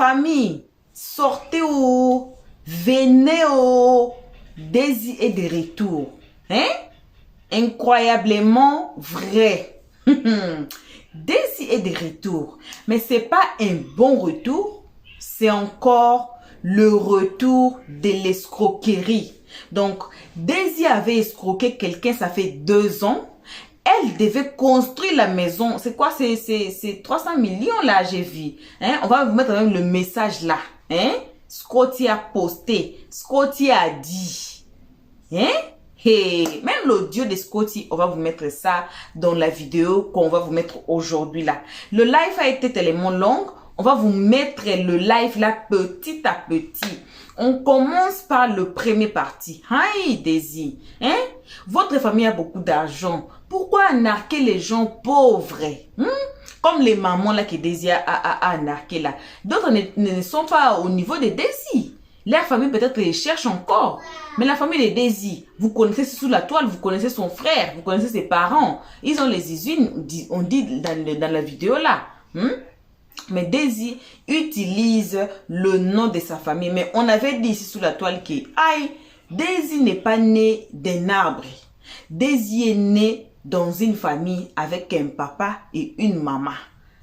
famille, sortez au, venez au, Daisy est de retour. Hein? Incroyablement vrai. Daisy est de retour. Mais c'est pas un bon retour, c'est encore le retour de l'escroquerie. Donc, Daisy avait escroqué quelqu'un, ça fait 2 ans. Elle devait construire la maison. C'est quoi? C'est 300 millions là, j'ai vu. Hein? On va vous mettre même le message là. Hein? Scotty a posté. Scotty a dit. Hein? Hey, même l'audio de Scotty, on va vous mettre ça dans la vidéo qu'on va vous mettre aujourd'hui là. Le live a été tellement long. On va vous mettre le live là petit à petit. On commence par le premier parti. Hi Daisy, hein? Votre famille a beaucoup d'argent. Pourquoi narquer les gens pauvres? Comme les mamans là que Daisy a narqué là. D'autres ne sont pas au niveau de Daisy. Leur famille peut-être les cherche encore. Mais la famille de Daisy, vous connaissez sous la toile, vous connaissez son frère, vous connaissez ses parents. Ils ont les usines, on dit dans la vidéo là. Mais Daisy utilise le nom de sa famille. Mais on avait dit ici sous la toile que aïe, Daisy n'est pas née d'un arbre. Daisy est née dans une famille avec un papa et une maman.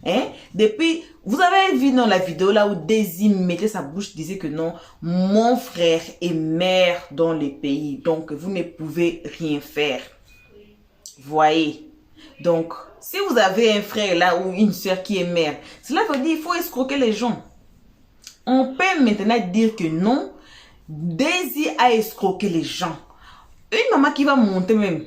Hein? Depuis, vous avez vu dans la vidéo là où Daisy mettait sa bouche, disait que non, mon frère est maire dans le pays. Donc, vous ne pouvez rien faire. Voyez. Donc, si vous avez un frère là ou une soeur qui est mère, cela veut dire qu'il faut escroquer les gens. On peut maintenant dire que non, Daisy a escroqué les gens. Une maman qui va monter même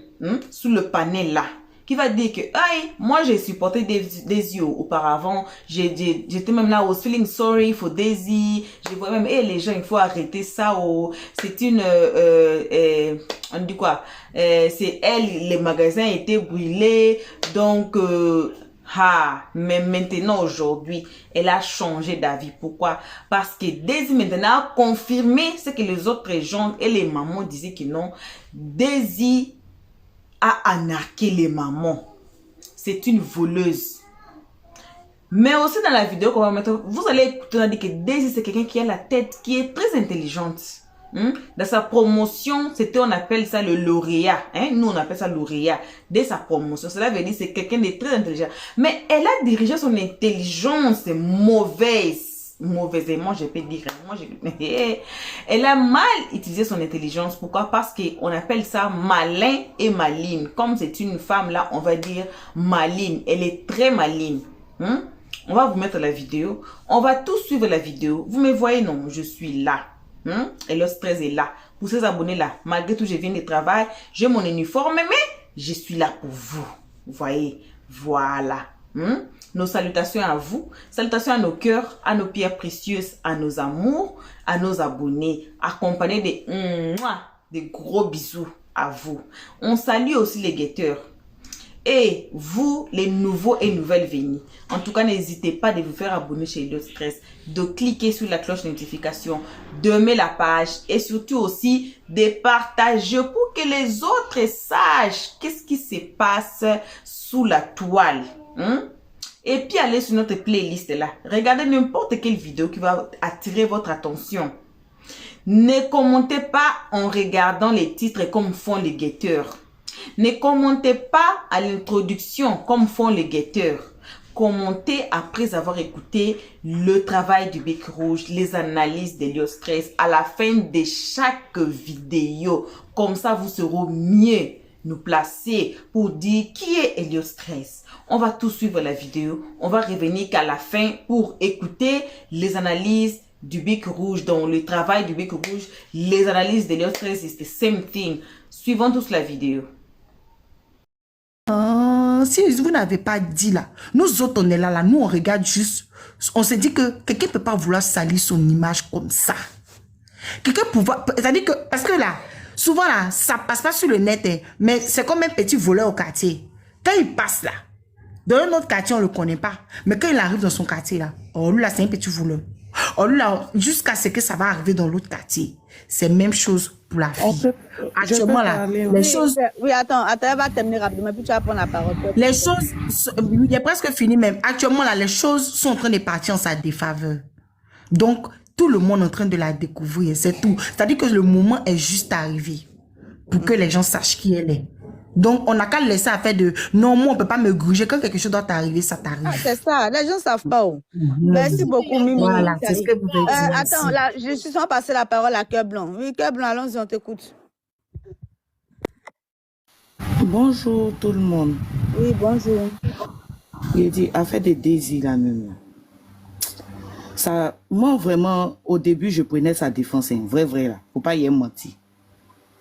sous le panel là, qui va dire que aïe, moi j'ai supporté Daisy auparavant, j'étais même là, I was feeling sorry for Daisy, je vois même, les gens, il faut arrêter ça, c'est une, on dit quoi, c'est elle, les magasins étaient brûlés, donc, mais maintenant, aujourd'hui, elle a changé d'avis. Pourquoi? Parce que Daisy maintenant a confirmé ce que les autres gens et les mamans disaient que non, Daisy a arnaqué les mamans. C'est une voleuse. Mais aussi dans la vidéo qu'on va mettre, vous allez écouter, on a dit que Daisy c'est quelqu'un qui a la tête, qui est très intelligente. Dans sa promotion, c'était, on appelle ça le lauréat. Nous, on appelle ça lauréat. Dès sa promotion, cela veut dire que c'est quelqu'un de très intelligent. Mais elle a dirigé son intelligence mauvaisement, je peux dire. Elle a mal utilisé son intelligence. Pourquoi? Parce qu'on appelle ça malin et maline. Comme c'est une femme là, on va dire maline. Elle est très maline. On va vous mettre la vidéo. On va tous suivre la vidéo. Vous me voyez, non? Je suis là. Et le stress est là. Pour ces abonnés là, malgré tout, je viens de travail. J'ai mon uniforme, mais je suis là pour vous. Vous voyez? Voilà. Nos salutations à vous, salutations à nos cœurs, à nos pierres précieuses, à nos amours, à nos abonnés, accompagnés de gros bisous à vous. On salue aussi les guetteurs. Et vous, les nouveaux et nouvelles venus. En tout cas, n'hésitez pas de vous faire abonner chez Elliott Stress, de cliquer sur la cloche de notification, d'aimer la page et surtout aussi de partager pour que les autres sachent qu'est-ce qui se passe sous la toile. Et puis, allez sur notre playlist là. Regardez n'importe quelle vidéo qui va attirer votre attention. Ne commentez pas en regardant les titres comme font les guetteurs. Ne commentez pas à l'introduction comme font les guetteurs. Commentez après avoir écouté le travail du Bec Rouge, les analyses d'Elliott Stress à la fin de chaque vidéo. Comme ça, vous serez mieux nous placer pour dire qui est Elliott Stress. On va tout suivre la vidéo. On va revenir qu'à la fin pour écouter les analyses du Bec Rouge, dans le travail du Bec Rouge, les analyses d'Elliott Stress, c'est the same thing. Suivons tous la vidéo. Si vous n'avez pas dit là, nous autres on est là, nous on regarde juste, on se dit que quelqu'un ne peut pas vouloir salir son image comme ça. Quelqu'un pouvoir, c'est-à-dire que, parce que là, souvent là, ça passe pas sur le net, mais c'est comme un petit voleur au quartier. Quand il passe là, dans un autre quartier on le connaît pas, mais quand il arrive dans son quartier là, oh lui là c'est un petit voleur. Oh lui là, jusqu'à ce que ça va arriver dans l'autre quartier, c'est même chose pour la fille. Actuellement là, les choses... Oui, attends, elle va terminer rapidement, puis tu vas prendre la parole. Les choses, il est presque fini même. Actuellement là, les choses sont en train de partir en sa défaveur. Donc, tout le monde est en train de la découvrir, c'est tout. C'est-à-dire que le moment est juste arrivé pour que les gens sachent qui elle est. Donc, on n'a qu'à laisser à faire de... Non, moi, on ne peut pas me gruger. Quand quelque chose doit t'arriver, ça t'arrive. Ah, c'est ça, les gens ne savent pas. Oh. Merci beaucoup, Mimi. Voilà, c'est ce que vous avez dit. Attends, là, je suis sans passer la parole à Cœur Blanc. Oui, Cœur Blanc, allons-y, on t'écoute. Bonjour tout le monde. Oui, bonjour. Il dit, affaire de désir là même. Ça, moi vraiment, au début, je prenais sa défense. Hein, vrai là. Faut pas y mentir.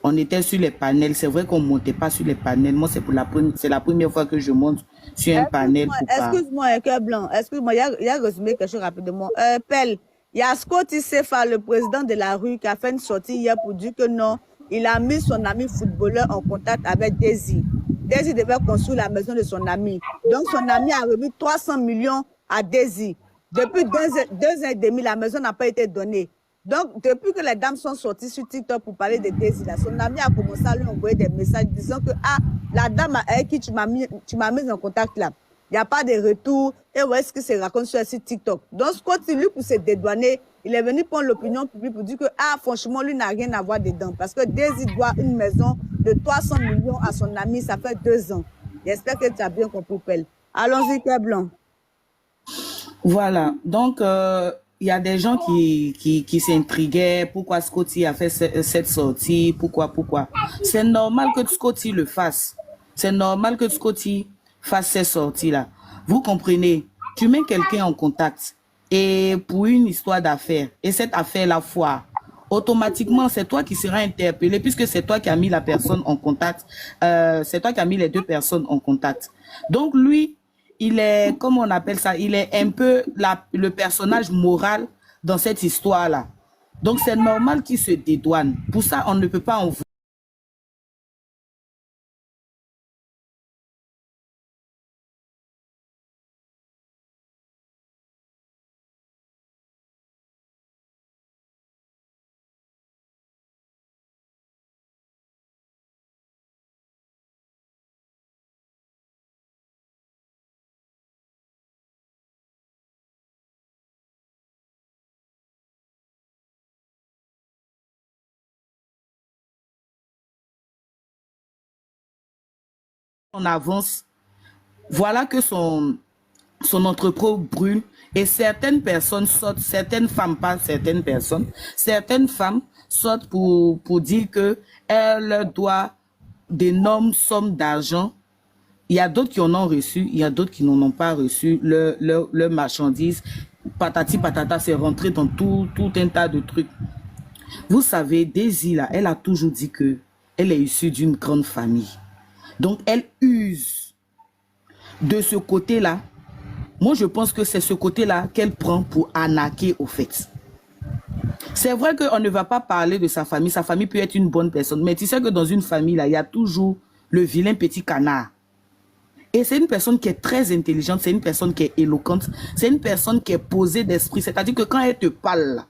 On était sur les panels. C'est vrai qu'on montait pas sur les panels. Moi, c'est la première fois que je monte sur un panel. Excuse-moi, Cœur Blanc. Excuse-moi, il y a résumé quelque chose rapidement. Pelle, il y a Scotty Sefa, le président de la rue, qui a fait une sortie hier pour dire que non, il a mis son ami footballeur en contact avec Daisy. Daisy devait construire la maison de son ami. Donc, son ami a remis 300 millions à Daisy. Depuis 2 ans et demi, la maison n'a pas été donnée. Donc, depuis que les dames sont sorties sur TikTok pour parler de Daisy, là, son ami a commencé à lui envoyer des messages disant que ah, la dame avec qui tu m'as mis en contact là, il n'y a pas de retour. Et où est-ce que c'est raconté sur TikTok? Donc, quand il lui, pour se dédouaner, il est venu prendre l'opinion publique pour dire que ah, franchement, lui n'a rien à voir dedans. Parce que Daisy doit une maison de 300 millions à son ami, ça fait 2 ans. J'espère que tu as bien compris, Pelle. Allons-y, Cœur Blanc. Voilà. Donc, il y a des gens qui s'intriguaient. Pourquoi Scotty a fait cette sortie? Pourquoi? C'est normal que Scotty le fasse. C'est normal que Scotty fasse cette sortie-là. Vous comprenez? Tu mets quelqu'un en contact et pour une histoire d'affaires, et cette affaire-là foire, automatiquement, c'est toi qui seras interpellé puisque c'est toi qui as mis la personne en contact. C'est toi qui as mis les 2 personnes en contact. Donc, lui, il est, comment on appelle ça, il est un peu le personnage moral dans cette histoire-là. Donc, c'est normal qu'il se dédouane. Pour ça, on ne peut pas en avance. Voilà que son entrepôt brûle et certaines personnes sortent, certaines femmes, pas certaines personnes, certaines femmes sortent pour dire que elles doivent d'énormes sommes d'argent. Il y a d'autres qui en ont reçu, il y a d'autres qui n'en ont pas reçu. Leur marchandise, patati patata, c'est rentré dans tout un tas de trucs. Vous savez, Daisy, là, elle a toujours dit que elle est issue d'une grande famille. Donc, elle use de ce côté-là. Moi, je pense que c'est ce côté-là qu'elle prend pour arnaquer au fait. C'est vrai qu'on ne va pas parler de sa famille. Sa famille peut être une bonne personne. Mais tu sais que dans une famille, là, il y a toujours le vilain petit canard. Et c'est une personne qui est très intelligente. C'est une personne qui est éloquente. C'est une personne qui est posée d'esprit. C'est-à-dire que quand elle te parle, là,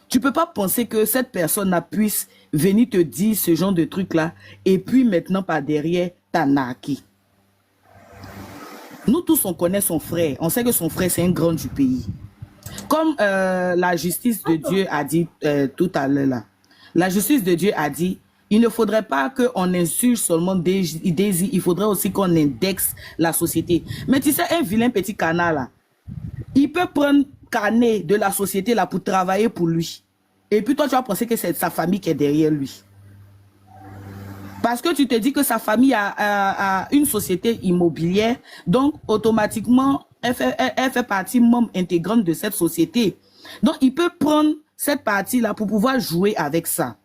tu ne peux pas penser que cette personne puisse venir te dire ce genre de truc-là et puis maintenant par derrière t'arnaquer. Nous tous, on connaît son frère. On sait que son frère, c'est un grand du pays. Comme la justice de Dieu a dit tout à l'heure là. La justice de Dieu a dit, il ne faudrait pas qu'on insulte seulement Daisy, il faudrait aussi qu'on indexe la société. Mais tu sais, un vilain petit canard là, il peut prendre carnet de la société là pour travailler pour lui. Et puis toi, tu vas penser que c'est sa famille qui est derrière lui. Parce que tu te dis que sa famille a une société immobilière, donc automatiquement, elle fait partie membre intégrante de cette société. Donc, il peut prendre cette partie-là pour pouvoir jouer avec ça.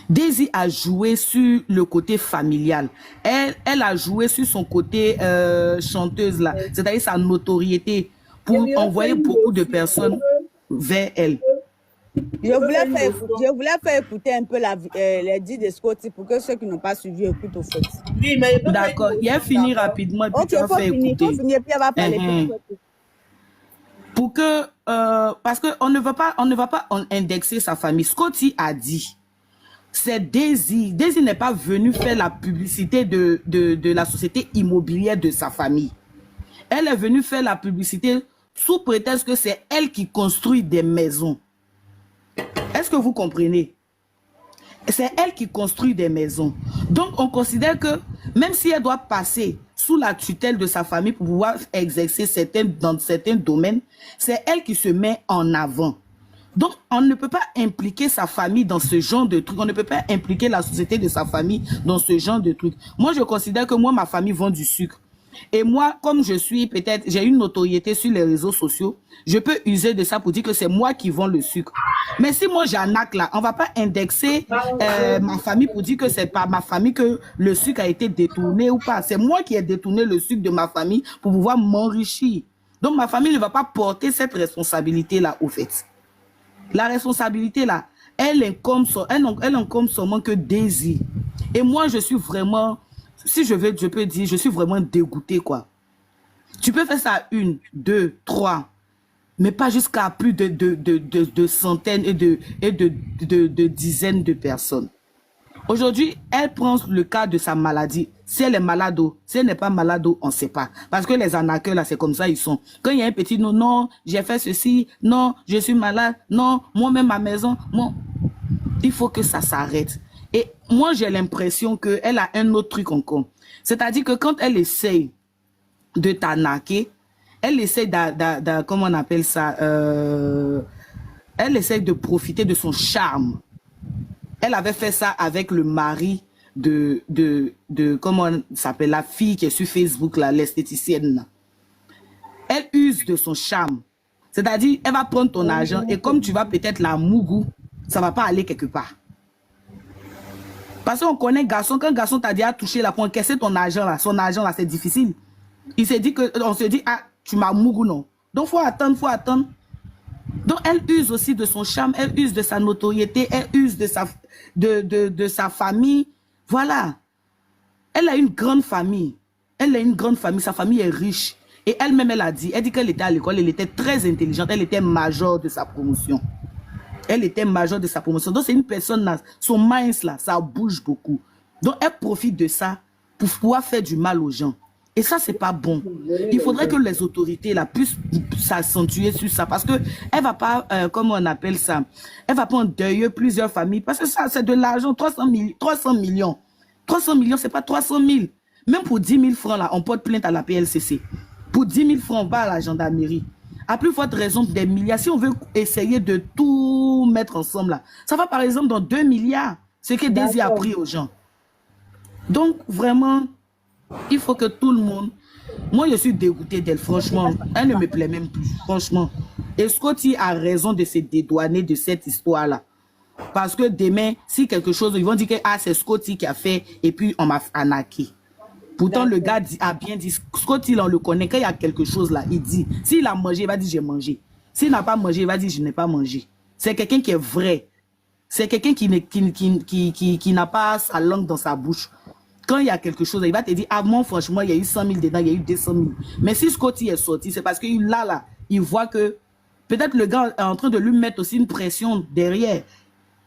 Daisy a joué sur le côté familial. Elle a joué sur son côté chanteuse, là, c'est-à-dire sa notoriété, pour envoyer beaucoup de personnes vers elle. Je voulais faire écouter un peu les dits de Scotty pour que ceux qui n'ont pas suivi écoutent au fait. Oui, mais d'accord, il a fini rapidement et puis tu vas faire écouter. Il faut finir, puis elle va parler. Pour que, parce qu'on ne va pas indexer sa famille. Scotty a dit, c'est Daisy. Daisy n'est pas venue faire la publicité de la société immobilière de sa famille. Elle est venue faire la publicité sous prétexte que c'est elle qui construit des maisons. Est-ce que vous comprenez? C'est elle qui construit des maisons. Donc, on considère que même si elle doit passer sous la tutelle de sa famille pour pouvoir exercer dans certains domaines, c'est elle qui se met en avant. Donc, on ne peut pas impliquer sa famille dans ce genre de trucs. On ne peut pas impliquer la société de sa famille dans ce genre de trucs. Moi, je considère que moi, ma famille vend du sucre. Et moi, comme je suis peut-être, j'ai une notoriété sur les réseaux sociaux, je peux user de ça pour dire que c'est moi qui vends le sucre. Mais si moi j'arnaque là, on va pas indexer ma famille pour dire que c'est pas ma famille que le sucre a été détourné ou pas. C'est moi qui ai détourné le sucre de ma famille pour pouvoir m'enrichir. Donc ma famille ne va pas porter cette responsabilité-là au fait. La responsabilité là, elle incombe seulement que Daisy. Et moi je suis vraiment... Si je veux, je peux dire, je suis vraiment dégoûté, quoi. Tu peux faire ça à 1, 2, 3, mais pas jusqu'à plus de centaines et de dizaines de personnes. Aujourd'hui, elle prend le cas de sa maladie. Si elle est malade, si elle n'est pas malade, on ne sait pas. Parce que les arnaqueurs, là, c'est comme ça, ils sont. Quand il y a un petit non, non, j'ai fait ceci, non, je suis malade, non, moi-même à maison, moi, il faut que ça s'arrête. Et moi, j'ai l'impression qu'elle a un autre truc encore. C'est-à-dire que quand elle essaye de t'arnaquer, elle essaye comment on appelle ça, elle essaye de profiter de son charme. Elle avait fait ça avec le mari de comment on s'appelle, la fille qui est sur Facebook, l'esthéticienne. Elle use de son charme. C'est-à-dire, elle va prendre ton argent et comme tu vas peut-être la mougou, ça ne va pas aller quelque part. Parce qu'on connaît garçon, quand garçon t'a dit à toucher là pour encaisser ton argent là, son argent là, c'est difficile. Il s'est dit que, on se dit, ah, tu m'as mougou, non. Donc, faut attendre, faut attendre. Donc, elle use aussi de son charme, elle use de sa notoriété, elle use de sa famille. Voilà. Elle a une grande famille. Elle a une grande famille, sa famille est riche. Et elle-même, elle dit qu'elle était à l'école, elle était très intelligente, elle était major de sa promotion. Elle était majeure de sa promotion. Donc, c'est une personne là, son minds là, ça bouge beaucoup. Donc, elle profite de ça pour pouvoir faire du mal aux gens. Et ça, c'est pas bon. Il faudrait que les autorités là puissent s'accentuer sur ça. Parce que elle va pas, comment on appelle ça, elle va pas endeuiller plusieurs familles. Parce que ça, c'est de l'argent, 300 millions. 300 millions, c'est pas 300 000. Même pour 10 000 francs là, on porte plainte à la PLCC. Pour 10 000 francs, on va à la gendarmerie. À plus forte raison des milliards. Si on veut essayer de tout mettre ensemble là, ça va par exemple dans 2 milliards. Ce que Daisy a pris aux gens. Donc vraiment, il faut que tout le monde... Moi, je suis dégoûtée d'elle, franchement. Elle ne me plaît même plus, franchement. Et Scotty a raison de se dédouaner de cette histoire-là. Parce que demain, si quelque chose, ils vont dire que ah, c'est Scotty qui a fait et puis on m'a arnaqué. Pourtant, le gars a bien dit, Scotty, on le connaît, quand il y a quelque chose là, il dit, s'il a mangé, il va dire j'ai mangé. S'il n'a pas mangé, il va dire je n'ai pas mangé. C'est quelqu'un qui est vrai. C'est quelqu'un qui n'a pas sa langue dans sa bouche. Quand il y a quelque chose, il va te dire, ah moi, franchement, il y a eu 100 000 dedans, il y a eu 200 000. Mais si Scotty est sorti, c'est parce qu'il là, il voit que peut-être le gars est en train de lui mettre aussi une pression derrière.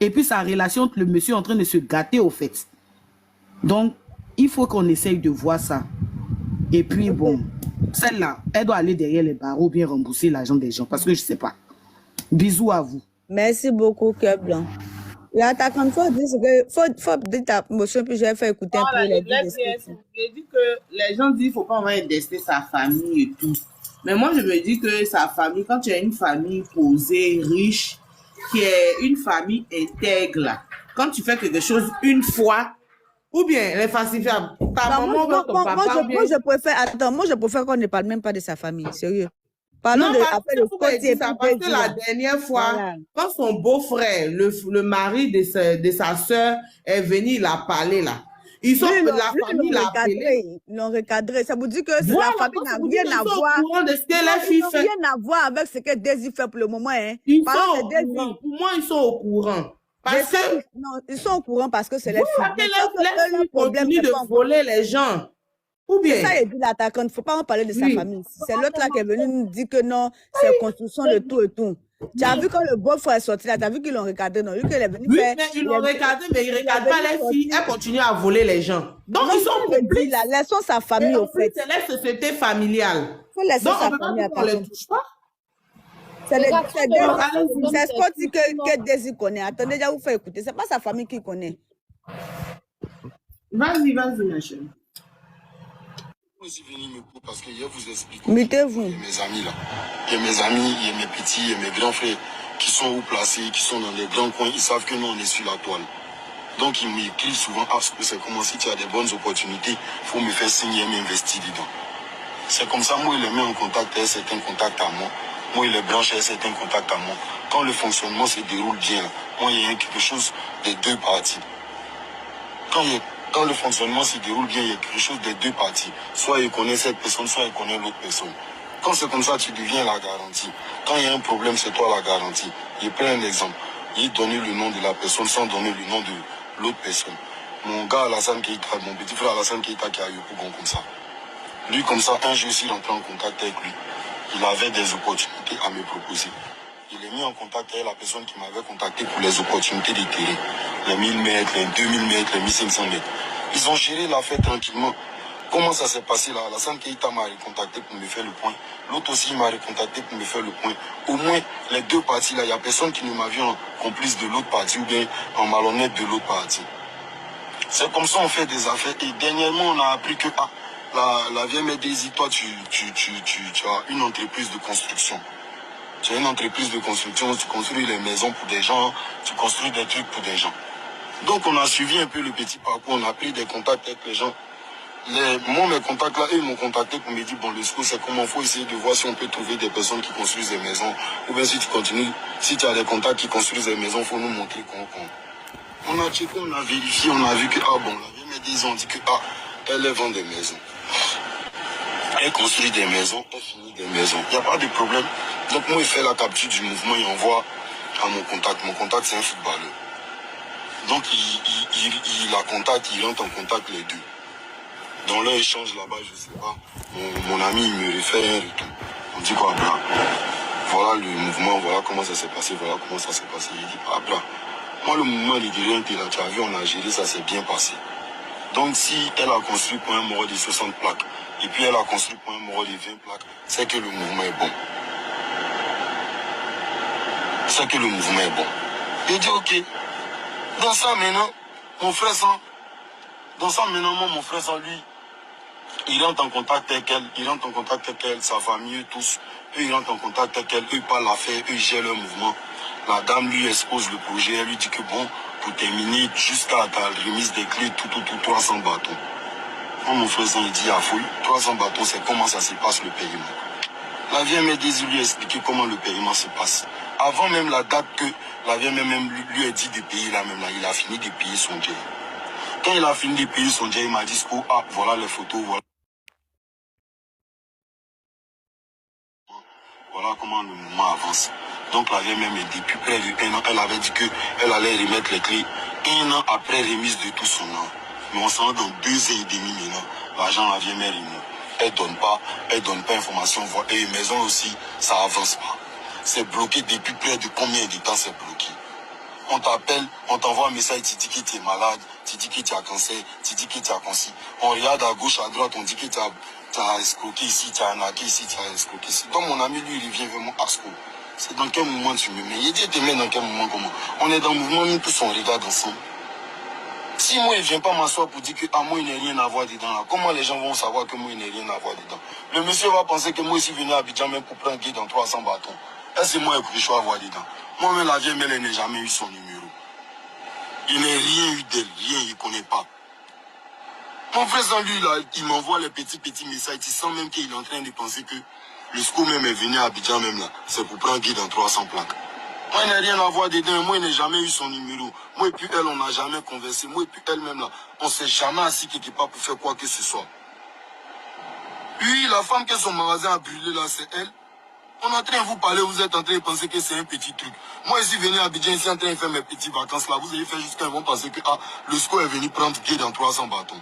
Et puis sa relation, le monsieur est en train de se gâter au fait. Donc, il faut qu'on essaye de voir ça. Et puis, bon, celle-là, elle doit aller derrière les barreaux, bien rembourser l'argent des gens, parce que je ne sais pas. Bisous à vous. Merci beaucoup, Cœur Blanc. L'attaquant, il faut dire faut dire ta motion, puis je vais faire écouter un peu les J'ai dit que les gens disent qu'il ne faut pas vraiment indexer sa famille et tout. Mais moi, je me dis que sa famille, quand tu as une famille posée, riche, qui est une famille intègre, là, quand tu fais quelque chose une fois, ou bien les falsifiables, ta maman ou ton papa. Moi, je préfère qu'on ne parle même pas de sa famille, sérieux. Parlons de ça, parce que la dernière fois, voilà, quand son beau-frère, le mari de sa soeur est venu, il a parlé là. Ils sont la famille l'a appelé. Ils l'ont recadré. Ça vous dit que voilà, la famille n'a rien à voir. Rien à voir avec ce que Daisy fait pour le moment. Hein. Pour moi, ils sont au courant. Parce que non, ils sont au courant parce que c'est les filles. Les filles continuent de voler les gens. Ou bien. C'est ça, il dit l'attaquant. Il ne faut pas en parler de sa famille. C'est l'autre là qui est venu nous dire que non, c'est construction de tout et tout. Tu as vu quand le beau-frère est sorti là, tu as vu qu'ils l'ont regardé, non? Lui, qu'il est venu faire. Mais ils l'ont regardé, mais ils ne regardent pas les filles. Elles continuent à voler les gens. Donc, ils sont complices. Laissons sa famille au fait. C'est la société familiale. Il faut laisser sa famille. On ne les touche pas. C'est Allez-y. c'est Scotty que Daisy connaît. Attendez, je vais vous faire écouter. C'est pas sa famille qui connaît. Vas-y, ma chérie. Je suis venu parce que je vous explique. Mettez-vous. Il y a mes amis là. Il y a mes amis, il y a mes petits, il y a mes grands frères qui sont où placés, qui sont dans les grands coins. Ils savent que nous, on est sur la toile. Donc, ils m'écrivent souvent, ah, c'est comment si tu as des bonnes opportunités, il faut me faire signer et m'investir dedans. C'est comme ça, moi, il les met en contact avec certains contacts à moi. Moi, il les branche avec certains contacts à moi. Quand le fonctionnement se déroule bien, moi, il y a quelque chose des deux parties. Quand le fonctionnement se déroule bien, il y a quelque chose des deux parties. Soit il connaît cette personne, soit il connaît l'autre personne. Quand c'est comme ça, tu deviens la garantie. Quand il y a un problème, c'est toi la garantie. Je prends un exemple. Il donnait le nom de la personne sans donner le nom de l'autre personne. Mon gars Alassane Keita, mon petit frère Alassane Keita qui a eu Pougon comme ça. Lui, comme ça, un jour, je suis rentré en contact avec lui. Il avait des opportunités à me proposer. Il est mis en contact avec la personne qui m'avait contacté pour les opportunités de terrain. Les 1000 mètres, les 2000 mètres, les 1500 mètres. Ils ont géré l'affaire tranquillement. Comment ça s'est passé là? Alassane Keita m'a recontacté pour me faire le point. L'autre aussi m'a recontacté pour me faire le point. Au moins, les deux parties là, il n'y a personne qui ne m'a vu en complice de l'autre partie ou bien en malhonnête de l'autre partie. C'est comme ça on fait des affaires. Et dernièrement, on a appris que la vieille mère Daisy, toi, tu as une entreprise de construction. Tu as une entreprise de construction, tu construis les maisons pour des gens, tu construis des trucs pour des gens. Donc on a suivi un peu le petit parcours, on a pris des contacts avec les gens. Moi, mes contacts là, eux m'ont contacté pour me dire, bon, le SCO, c'est comment il faut essayer de voir si on peut trouver des personnes qui construisent des maisons. Ou bien si tu continues, si tu as des contacts qui construisent des maisons, il faut nous montrer comment. On a checké, on a vérifié, on a vu que, ah bon, la vieille mère, ils ont dit que, ah, elle vend des maisons. Elle construit des maisons, elle finit des maisons. Il n'y a pas de problème. Donc moi, il fait la capture du mouvement et envoie à mon contact. Mon contact, c'est un footballeur. Donc il la contacte, il rentre en contact les deux. Dans leur échange là-bas, je ne sais pas, mon ami il me réfère un retour. On dit quoi, Abra? Voilà le mouvement, voilà comment ça s'est passé, voilà comment ça s'est passé. Il dit, Abra, moi le mouvement il dit rien, tu as vu, on a géré, ça s'est bien passé. Donc si elle a construit pour un mort de 60 plaques, et puis elle a construit pour un mort de 20 plaques, c'est que le mouvement est bon. C'est que le mouvement est bon. Il dit, ok, dans ça maintenant, mon frère sans, mon frère sans lui, il rentre en contact avec elle, sa famille, eux tous. Eux, ils rentrent en contact avec elle, eux, ils parlent l'affaire, eux, ils gèrent leur mouvement. La dame lui expose le projet, elle lui dit que bon, pour terminer, jusqu'à ta remise des clés, tout, 300 bâtons. Quand mon frère il dit à fouille, 300 bâtons, c'est comment ça se passe le paiement. La vieille mère Daisy lui a expliqué comment le paiement se passe. Avant même la date que la vieille mère même lui a dit de payer là même là, il a fini de payer son jet. Quand il a fini de payer son jet, il m'a dit, oh, ah, voilà les photos, voilà comment le mouvement avance. Donc la vieille mère, depuis près de 1 an, elle avait dit qu'elle allait remettre les clés 1 an après remise de tout son nom. Mais on s'en va dans 2 ans et demi maintenant. L'argent, la vieille mère, elle donne pas information. Et les maisons aussi, ça avance pas. C'est bloqué depuis près de combien de temps c'est bloqué? On t'appelle, on t'envoie un message, tu dis que tu es malade, tu dis que tu as cancer, tu dis que tu as cancer. On regarde à gauche, à droite, on dit que tu as escroqué ici, tu as arnaqué ici, tu as escroqué ici. Donc mon ami, lui, il vient vraiment à ce coup. C'est dans quel moment tu me mets? Il dit, tu me mets dans quel moment, comment? On est dans le mouvement, nous tous on regarde ensemble. Si moi, il ne vient pas m'asseoir pour dire que ah, moi, il n'y a rien à voir dedans, là, comment les gens vont savoir que moi, il n'y a rien à voir dedans? Le monsieur va penser que moi, je suis venu à Abidjan même pour prendre un guide dans 300 bâtons. Est-ce que moi, je suis à voir dedans? Moi-même, la vieille mère, elle n'a jamais eu son numéro. Il n'a rien eu d'elle, rien, il ne connaît pas. Mon frère, sans lui, là, il m'envoie les petits messages. Tu sens même qu'il est en train de penser que le SCO même est venu à Abidjan même là. C'est pour prendre guide dans 300 plaques. Moi, il n'a rien à voir dedans. Moi, il n'a jamais eu son numéro. Moi et puis elle, on n'a jamais conversé. Moi et puis elle-même là, on ne s'est jamais assis quelque part pour faire quoi que ce soit. Puis, la femme que son magasin a brûlé là, c'est elle. On est en train de vous parler, vous êtes en train de penser que c'est un petit truc. Moi, ici, venu à Abidjan, ici, en train de faire mes petites vacances là. Vous allez faire jusqu'à ils vont penser que ah, le SCO est venu prendre guide dans 300 bâtons.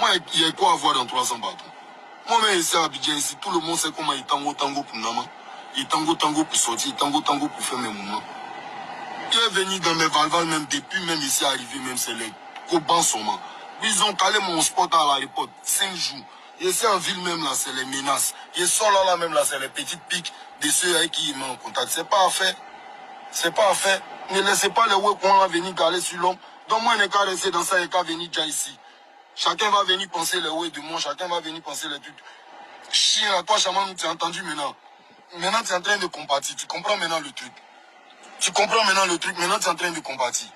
Moi, il y a quoi à voir dans 300 bâtons? Moi-même, ici à Abidjan, ici, tout le monde sait comment il tango pour Nama. Il tango pour sortir, il tango pour faire mes mouvements. Il est venu dans mes valvales, même depuis, même ici arrivé, même c'est les Coban Soma. Ils ont calé mon sport à l'aéroport 5 jours. Ici en ville même là, c'est les menaces. Et sont là même là, c'est les petites piques de ceux avec qui ils m'ont en contact. C'est pas à faire. C'est pas à faire. Ne laissez pas les Wekouan venir galer sur l'homme. Donc moi, je n'ai qu'à rester dans ça et qu'à venir déjà ici. Chacun va venir penser les ouais du monde, chacun va venir penser les trucs. Chien, à toi, Chaman, tu as entendu maintenant. Maintenant, tu es en train de compatir. Tu comprends maintenant le truc. Tu comprends maintenant le truc. Maintenant, tu es en train de compatir.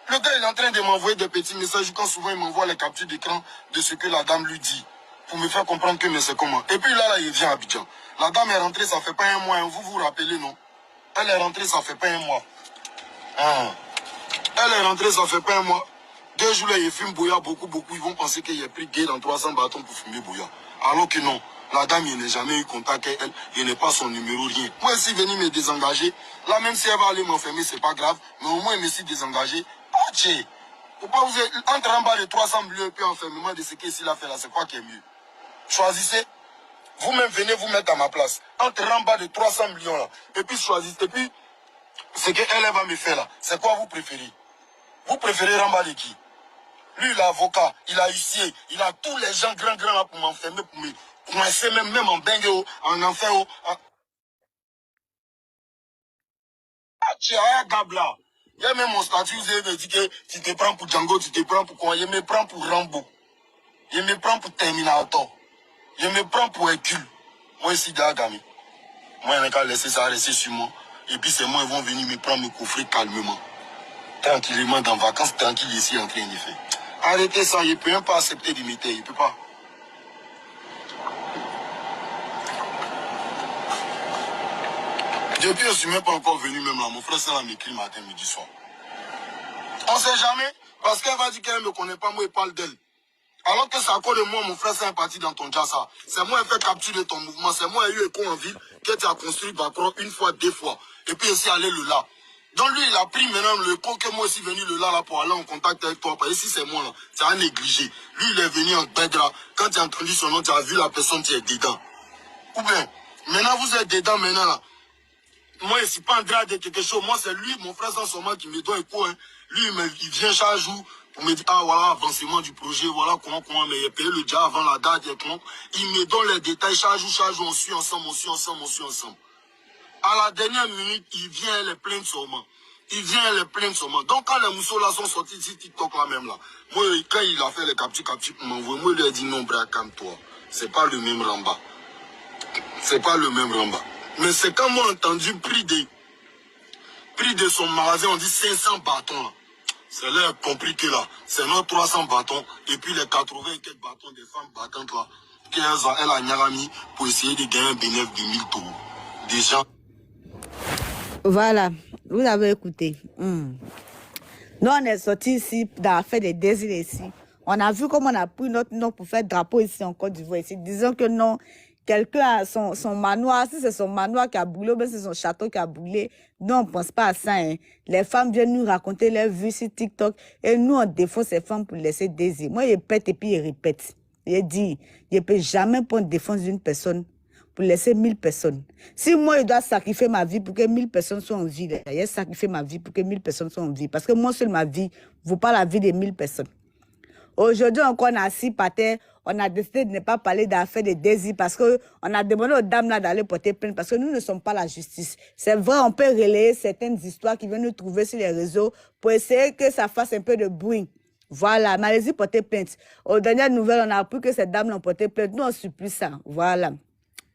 Le gars, il est en train de m'envoyer des petits messages quand souvent il m'envoie les captures d'écran de ce que la dame lui dit. Pour me faire comprendre que mais c'est comment. Et puis là, il vient à Abidjan. La dame est rentrée, ça fait pas un mois. Vous vous rappelez, non? Elle est rentrée, ça fait pas un mois. Ah. Elle est rentrée, ça fait pas un mois. 2 jours là, il fume Boya beaucoup. Ils vont penser qu'il a pris gay dans 300 bâtons pour fumer Boya. Alors que non. La dame, il n'a jamais eu contact avec elle. Il n'est pas son numéro, rien. Moi, si venir me désengager, là, même si elle va aller m'enfermer, c'est pas grave. Mais au moins, elle me s'est désengagée. Ah, tiens. Faut pas vous entre en bas de 300 millions et puis enfermement de ce qu'il a fait là, c'est quoi qui est mieux? Choisissez. Vous-même, venez vous mettre à ma place. Entre en bas de 300 millions là. Et puis choisissez. Et puis, ce qu'elle va me faire là, c'est quoi vous préférez? Vous préférez remballer qui? Lui, il a avocat, il a huissier, il a tous les gens grands là pour m'enfermer, pour me coincer même en bengue, en enfer. Ah, tu as un gab là. Il y a même mon statut, vous avez dit que tu te prends pour Django, tu te prends pour quoi? Il me prend pour Rambo. Il me prend pour Terminator. Il me prend pour Hercule. Moi, ici, Dagami. Moi, je n'ai qu'à laisser ça rester sur moi. Et puis, c'est moi, ils vont venir me prendre, me coffrer calmement. Tranquillement, dans vacances, tranquille ici, en train de faire. Arrêtez ça, il ne peut même pas accepter d'imiter, il ne peut pas. Depuis, je ne suis même pas encore venu même là. Mon frère, ça m'écrit matin, midi, soir. On ne sait jamais, parce qu'elle va dire qu'elle ne me connaît pas, moi, il parle d'elle. Alors que c'est à cause de moi, mon frère, c'est un parti dans ton jassa. C'est moi qui ai fait capturer ton mouvement. C'est moi qui ai eu écho en ville, que tu as construit Bacron 1 fois, 2 fois. Et puis, ici, aller le là. Donc, lui, il a pris maintenant le con que moi aussi venu le là pour aller en contact avec toi. Parce que si c'est moi, là, tu as négligé. Lui, il est venu en bed là. Quand tu as entendu son nom, tu as vu la personne qui est dedans. Ou bien, maintenant, vous êtes dedans, maintenant, là. Moi, je ne suis pas en train de quelque chose. Moi, c'est lui, mon frère, sans son qui me donne écho. Hein. Lui, il vient chaque jour pour me dire, ah, voilà, avancement du projet, voilà, comment, mais il a payé le déjà avant la date. Il me donne les détails chaque jour, on suit ensemble. À la dernière minute, il vient les plaindre seulement. Donc, quand les mousseaux là sont sortis sur TikTok là même là, moi, quand il a fait les captures pour m'envoyer, moi, il lui ai dit non, bras, calme-toi. C'est pas le même Ramba. Mais c'est quand moi entendu prix de son magasin, on dit 500 bâtons là. C'est là compliqué là. C'est notre 300 bâtons et puis les 80 et quelques bâtons des femmes battantes là. Elle a Nyarami pour essayer de gagner un bénéfice de 1000 euros. Des gens. Voilà, vous avez écouté. Nous, on est sortis ici dans l'affaire des désirs ici. On a vu comment on a pris notre nom pour faire drapeau ici en Côte d'Ivoire. Ici. Disons que non, quelqu'un a son manoir, si c'est son manoir qui a brûlé, ou bien c'est son château qui a brûlé, nous, on ne pense pas à ça. Hein. Les femmes viennent nous raconter leurs vues sur TikTok et nous, on défend ces femmes pour laisser désir. Moi, je pète et puis je répète. Je dis, je ne peux jamais prendre défense d'une personne pour laisser 1000 personnes. Si moi, je dois sacrifier ma vie pour que 1000 personnes soient en vie, je sacrifie ma vie pour que 1000 personnes soient en vie. Parce que moi seul, ma vie ne vaut pas la vie de 1000 personnes. Aujourd'hui, encore, on a assis par terre, on a décidé de ne pas parler d'affaires de désir parce qu'on a demandé aux dames là d'aller porter plainte parce que nous ne sommes pas la justice. C'est vrai, on peut relayer certaines histoires qui viennent nous trouver sur les réseaux pour essayer que ça fasse un peu de bruit. Voilà, mais allez-y porter plainte. Aux dernières nouvelles, on a appris que ces dames l'ont porté plainte. Nous, on supplie ça. Voilà.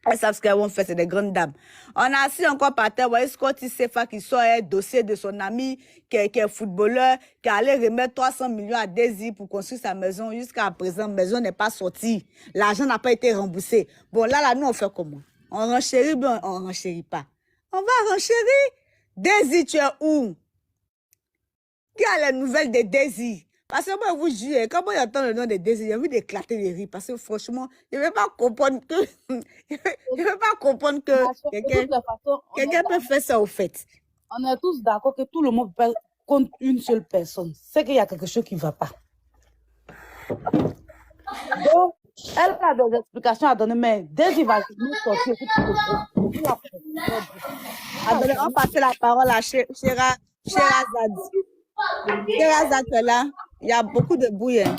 Elles savent ce qu'elles vont faire, c'est des grandes dames. On a assis encore par terre, vous voyez Scotty Sefa qui sort un dossier de son ami qui est footballeur, qui allait remettre 300 millions à Daisy pour construire sa maison. Jusqu'à présent, la maison n'est pas sortie. L'argent n'a pas été remboursé. Bon, là, nous, on fait comment? On renchérit bien, on renchérit pas. On va renchérir. Daisy, tu es où? Qui a les nouvelles de Daisy? Parce que moi, vous jure, quand moi j'entends le nom de Daisy, j'ai envie d'éclater les rires. Parce que franchement, je ne vais pas comprendre que quelqu'un peut faire ça au fait. On est tous d'accord que tout le monde peut contre une seule personne. C'est qu'il y a quelque chose qui ne va pas. Donc, elle a des explications à donner, mais Daisy va nous sortir. On passe la parole à Sherazade. Sherazade est là. Il y a beaucoup de bruit. Hein.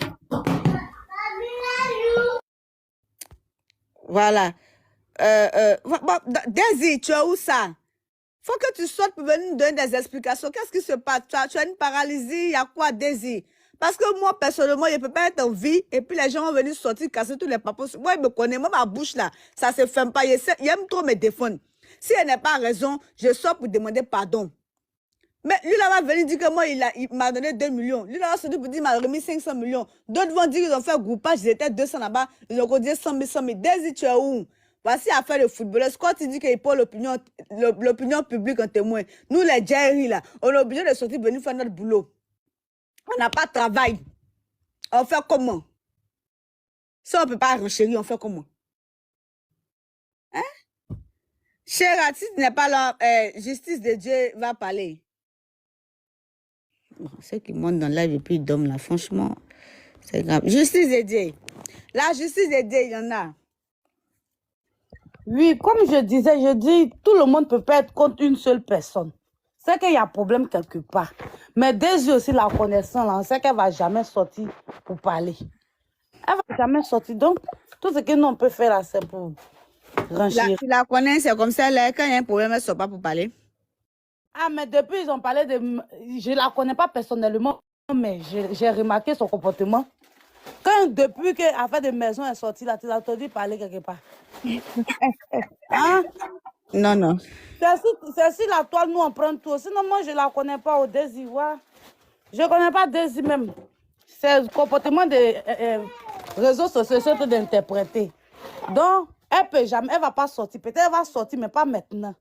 Voilà. Daisy, tu es où ça? Faut que tu sortes pour venir nous donner des explications. Qu'est-ce qui se passe? Tu as une paralysie, il y a quoi, Daisy? Parce que moi, personnellement, je ne peux pas être en vie et puis les gens vont venir sortir, casser tous les papos. Moi, il me connaît, moi, ma bouche là, ça se ferme pas. Il aime trop me défendre. Si elle n'a pas raison, je sors pour demander pardon. Mais lui là va venir dire que moi, il m'a donné 2 millions. Lui là va se dire pour dire qu'il m'a remis 500 millions. D'autres vont dire qu'ils ont fait groupage, ils étaient 200 là-bas, ils ont dit 100 000, 100 000. Daisy, tu es où? Voici l'affaire de footballeur. Quand il dit qu'il prend l'opinion publique en témoin, nous les Jerry là, on est obligé de sortir venir faire notre boulot. On n'a pas de travail. On fait comment? Si on ne peut pas renchérir, on fait comment? Hein? Cher, si tu n'es pas là, justice de Dieu va parler. Bon, ceux qui montent dans live et puis ils dorment là, franchement, c'est grave. Justice de Dieu. La justice de Dieu, il y en a. Oui, comme je disais, je dis, tout le monde ne peut pas être contre une seule personne. C'est qu'il y a un problème quelque part. Mais Daisy aussi, la connaissant, là, on sait qu'elle ne va jamais sortir pour parler. Elle ne va jamais sortir. Donc, tout ce que nous, on peut faire là, c'est pour renchérir. Tu la connais, c'est comme ça, là, quand il y a un problème, elle ne sort pas pour parler. Ah, mais depuis, ils ont parlé de... Je ne la connais pas personnellement, mais j'ai remarqué son comportement. Depuis que l'affaire de maison est sortie, là, tu l'as entendu parler quelque part. Hein? Non, non. C'est si la toile, nous, on prend tout. Sinon, moi, je ne la connais pas au Daisy. Je ne connais pas Daisy même. C'est le comportement des réseaux sociaux surtout d'interpréter. Donc, elle ne va pas sortir. Peut-être elle va sortir, mais pas maintenant.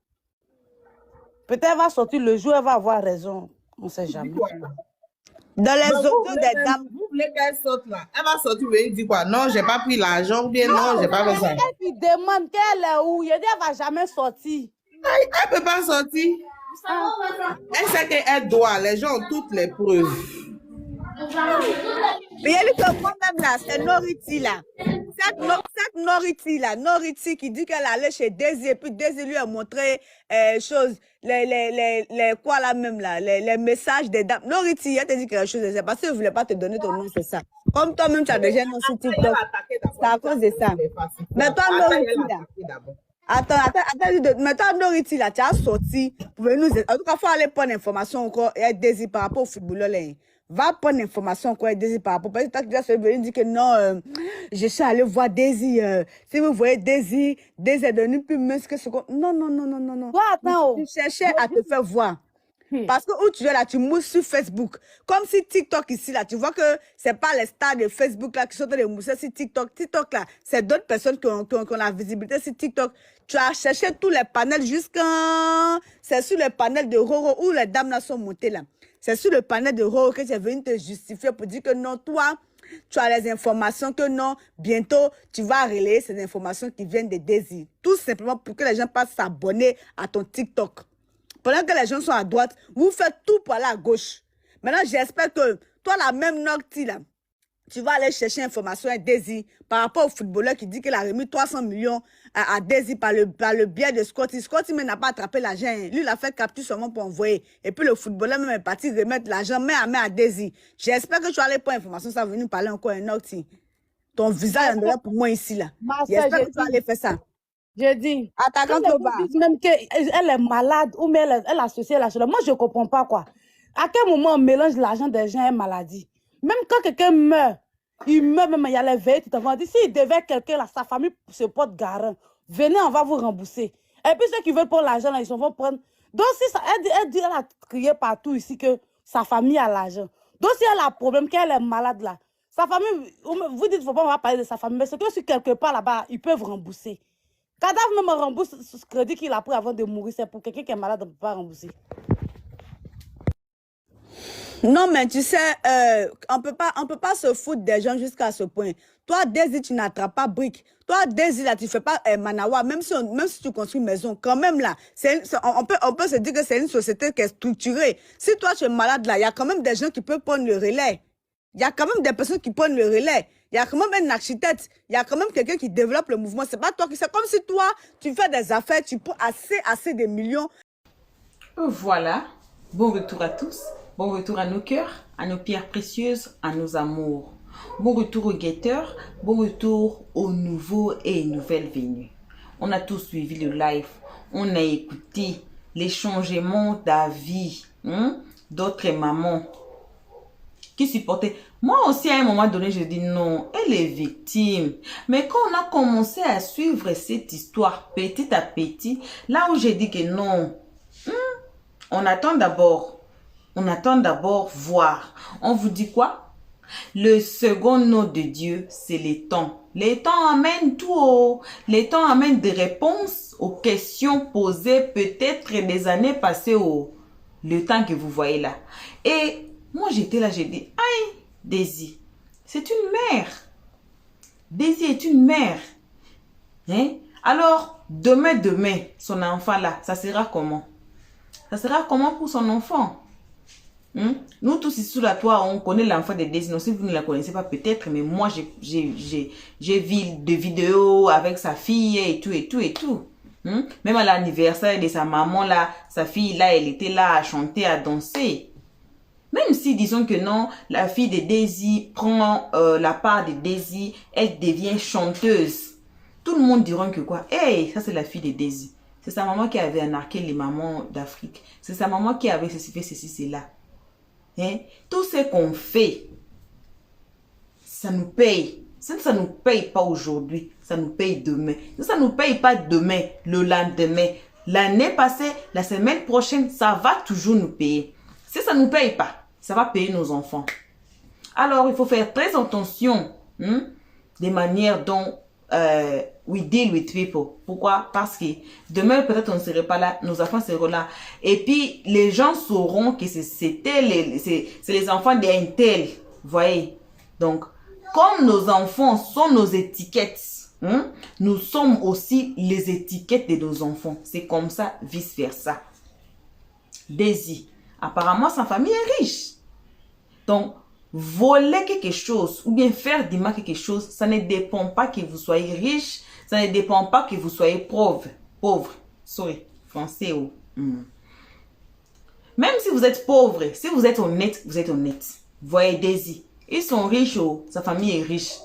Peut-être elle va sortir le jour, elle va avoir raison. On ne sait jamais. Dans les Donc, autos des dames. vous voulez qu'elle sorte là? Elle va sortir, vous allez dire quoi? Non, j'ai pas pris l'argent, ou bien non, j'ai pas fait ça. Elle qui demande qu'elle est où? Il dit elle ne va jamais sortir. Elle peut pas sortir. Elle sait qu'elle doit. Les gens ont toutes les preuves. Mais il y a que moi-même là, c'est Noriti là. Cette Noriti là, Noriti qui dit qu'elle allait chez Daisy et puis Daisy lui a montré choses, quoi là même là, les messages des dames. Noriti, elle t'a dit quelque chose, c'est parce que je ne voulais pas te donner ton nom, c'est ça. Comme toi-même, tu as déjà un nom sur TikTok. C'est à cause de ça. Mais toi, Noriti là. Attends, mais toi, Noriti là, tu as sorti pour venir nous. En tout cas, il faut aller prendre l'information encore et Daisy par rapport au footballeur là. Va prendre l'information quoi Daisy par rapport. Parce que tu as venu dire que non, je suis allé voir Daisy. Si vous voyez Daisy est devenue plus mince que ce qu'on. Non. Attends. Tu cherchais à te faire voir. Parce que où tu es là, tu mousses sur Facebook. Comme si TikTok ici, là, tu vois que c'est pas les stars de Facebook là qui sont en train de mousser sur TikTok. TikTok là, c'est d'autres personnes qui ont la visibilité sur TikTok. Tu as cherché tous les panels jusqu'à. C'est sur le panel de Roro où les dames là sont montées là. C'est sur le panel de Roro que tu es venu te justifier pour dire que non, toi, tu as les informations que non, bientôt, tu vas relayer ces informations qui viennent de Daisy. Tout simplement pour que les gens passent s'abonner à ton TikTok. Pendant que les gens sont à droite, vous faites tout pour aller à gauche. Maintenant, j'espère que toi, la même Nocti, là, tu vas aller chercher information à Daisy par rapport au footballeur qui dit qu'il a remis 300 millions à Daisy par le biais de Scotty. Scotty même n'a pas attrapé l'argent. Lui, il a fait capture seulement pour envoyer. Et puis le footballeur même est parti remettre l'argent main à Daisy. J'espère que tu vas aller pour information, ça va venir parler encore un Nocti. Ton visage est pour moi ici, là. J'espère que tu vas aller faire ça. Je dis, attaquant au bas. Même qu'elle est malade ou mais elle associe la chose. Moi, je ne comprends pas quoi. À quel moment on mélange l'argent des gens et maladie? Même quand quelqu'un meurt, il meurt, même il y a les veilles, tu t'en dis, s'il devait quelqu'un, sa famille se porte garant. Venez, on va vous rembourser. Et puis ceux qui veulent prendre l'argent, ils vont prendre. Donc, si ça, elle a crié partout ici que sa famille a l'argent. Donc, si elle a un problème, qu'elle est malade là, sa famille, vous dites, faut pas, on va parler de sa famille, mais c'est que si quelque part là-bas, ils peuvent rembourser. Kadhafi même rembourse ce crédit qu'il a pris avant de mourir, c'est pour quelqu'un qui est malade, on ne peut pas rembourser. Non, mais tu sais, on peut pas se foutre des gens jusqu'à ce point. Toi, Daisy, tu n'attrapes pas brique. Toi, Daisy, là, tu fais pas Manawa. Même si tu construis une maison, quand même, là, on peut se dire que c'est une société qui est structurée. Si toi, tu es malade, là, il y a quand même des gens qui peuvent prendre le relais. Il y a quand même des personnes qui prennent le relais. Il y a quand même un architecte. Il y a quand même quelqu'un qui développe le mouvement. C'est pas toi qui... C'est comme si toi, tu fais des affaires, tu prends assez de millions. Voilà. Bon retour à tous. Bon retour à nos cœurs, à nos pierres précieuses, à nos amours. Bon retour aux guetteurs, bon retour aux nouveaux et nouvelles venues. On a tous suivi le live, on a écouté les changements d'avis d'autres mamans qui supportaient. Moi aussi, à un moment donné, je dis non, elle est victime. Mais quand on a commencé à suivre cette histoire petit à petit, là où j'ai dit que non, on attend d'abord voir. On vous dit quoi? Le second nom de Dieu, c'est les temps. Les temps amènent tout. Les temps amènent des réponses aux questions posées peut-être des années passées le temps que vous voyez là. Et moi, j'étais là, j'ai dit, aïe, Daisy, c'est une mère. Daisy est une mère. Hein? Alors, demain, son enfant là, ça sera comment? Ça sera comment pour son enfant? Nous tous ici sous la toile, on connaît l'enfant de Daisy. Non, si vous ne la connaissez pas peut-être, mais moi j'ai vu des vidéos avec sa fille et tout. Même à l'anniversaire de sa maman là, sa fille là, elle était là à chanter, à danser. Même si disons que non, la fille de Daisy prend la part de Daisy, elle devient chanteuse. Tout le monde dira que quoi? Hey, ça c'est la fille de Daisy. C'est sa maman qui avait anarqué les mamans d'Afrique. C'est sa maman qui avait fait ceci, cela. Hein? Tout ce qu'on fait, ça nous paye. Ça ne nous paye pas aujourd'hui, ça nous paye demain. Ça ne nous paye pas demain, le lendemain. L'année passée, la semaine prochaine, ça va toujours nous payer. Si ça ne nous paye pas, ça va payer nos enfants. Alors, il faut faire très attention des manières dont we deal with people. Pourquoi? Parce que demain, peut-être on ne serait pas là, nos enfants seront là. Et puis, les gens sauront que c'est les enfants d'un tel. Vous voyez? Donc, comme nos enfants sont nos étiquettes, nous sommes aussi les étiquettes de nos enfants. C'est comme ça, vice-versa. Daisy, apparemment, sa famille est riche. Donc, voler quelque chose ou bien faire du mal quelque chose, ça ne dépend pas que vous soyez riche, ça ne dépend pas que vous soyez pauvre. Sorry, français. Même si vous êtes pauvre, si vous êtes honnête, vous êtes honnête. Voyez Daisy, ils sont riches, sa famille est riche.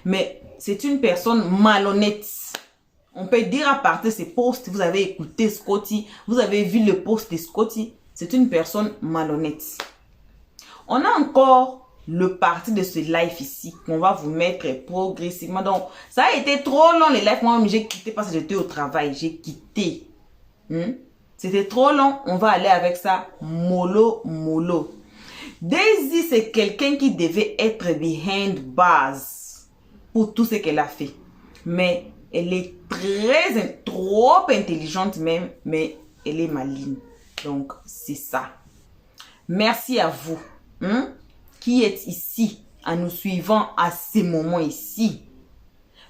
Mais c'est une personne malhonnête. On peut dire à partir de ses posts, vous avez écouté Scotty, vous avez vu le post de Scotty, c'est une personne malhonnête. On a encore le parti de ce live ici qu'on va vous mettre progressivement. Donc, ça a été trop long les lives. Moi, j'ai quitté parce que j'étais au travail. J'ai quitté. C'était trop long. On va aller avec ça mollo. Daisy, c'est quelqu'un qui devait être behind bars pour tout ce qu'elle a fait. Mais elle est trop intelligente même, mais elle est maligne. Donc, c'est ça. Merci à vous qui êtes ici en nous suivant à ces moments ici.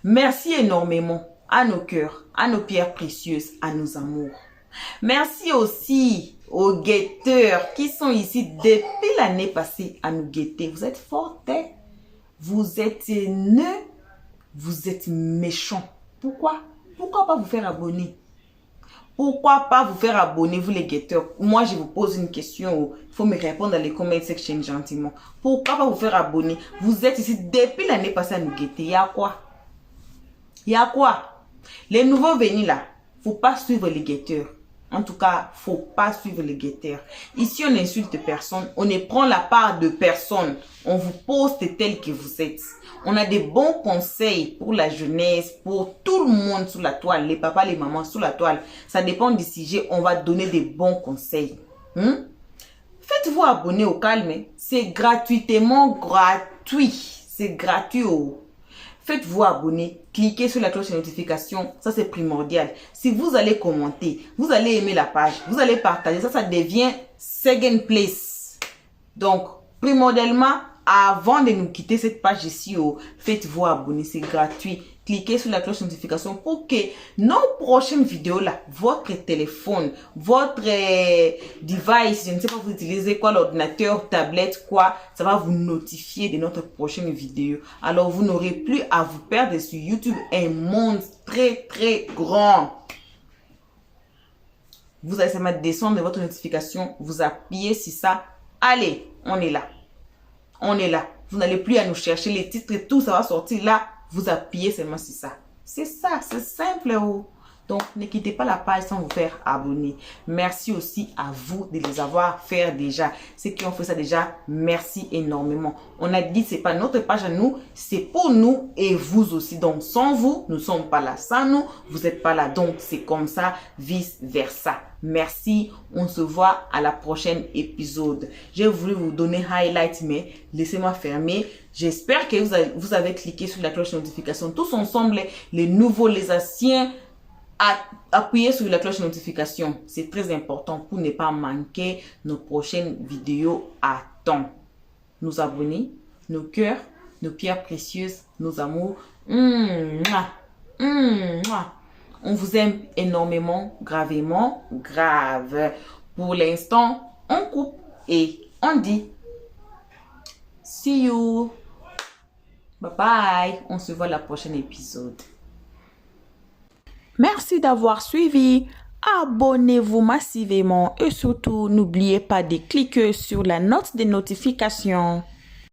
Merci énormément à nos cœurs, à nos pierres précieuses, à nos amours. Merci aussi aux guetteurs qui sont ici depuis l'année passée à nous guetter. Vous êtes forts, vous êtes haineux, vous êtes méchants. Pourquoi? Pourquoi pas vous faire abonner? Pourquoi pas vous faire abonner, vous les guetteurs? Moi, je vous pose une question. Il faut me répondre dans les comment section gentiment. Pourquoi pas vous faire abonner? Vous êtes ici depuis l'année passée à nous guetter. Il y a quoi? Il y a quoi? Les nouveaux venus là, faut pas suivre les guetteurs. En tout cas, faut pas suivre les guetteurs. Ici, on n'insulte personne. On ne prend la part de personne. On vous poste tel que vous êtes. On a des bons conseils pour la jeunesse, pour tout le monde sous la toile. Les papas, les mamans sous la toile. Ça dépend du sujet. On va donner des bons conseils. Faites-vous abonner au calme. C'est gratuitement gratuit. C'est gratuit. Faites-vous abonner, cliquez sur la cloche de notification, ça c'est primordial. Si vous allez commenter, vous allez aimer la page, vous allez partager, ça devient second place. Donc, primordialement, avant de nous quitter cette page ici, faites-vous abonner, c'est gratuit. Cliquez sur la cloche de notification pour que nos prochaines vidéos là, votre téléphone, votre device, je ne sais pas vous utilisez quoi, l'ordinateur, tablette, quoi, ça va vous notifier de notre prochaine vidéo. Alors vous n'aurez plus à vous perdre sur YouTube, un monde très grand. Vous allez seulement descendre de votre notification, vous appuyez sur ça. Allez, on est là. On est là. vous n'allez plus à nous chercher les titres et tout, ça va sortir là. Vous appuyez seulement sur ça. C'est ça, c'est simple. Oh. Donc, ne quittez pas la page sans vous faire abonner. Merci aussi à vous de les avoir fait déjà. Ceux qui ont fait ça déjà, merci énormément. On a dit, c'est pas notre page à nous, c'est pour nous et vous aussi. Donc, sans vous, nous ne sommes pas là. Sans nous, vous n'êtes pas là. Donc, c'est comme ça, vice versa. Merci. On se voit à la prochaine épisode. J'ai voulu vous donner highlight, mais laissez-moi fermer. J'espère que vous avez cliqué sur la cloche de notification. Tous ensemble, les nouveaux, les anciens, appuyez sur la cloche de notification. C'est très important pour ne pas manquer nos prochaines vidéos à temps. Nous abonner, nos cœurs, nos pierres précieuses, nos amours. On vous aime énormément, gravement, grave. Pour l'instant, on coupe et on dit see you. Bye bye. On se voit à la prochaine épisode. Merci d'avoir suivi. Abonnez-vous massivement et surtout, n'oubliez pas de cliquer sur la note de notification.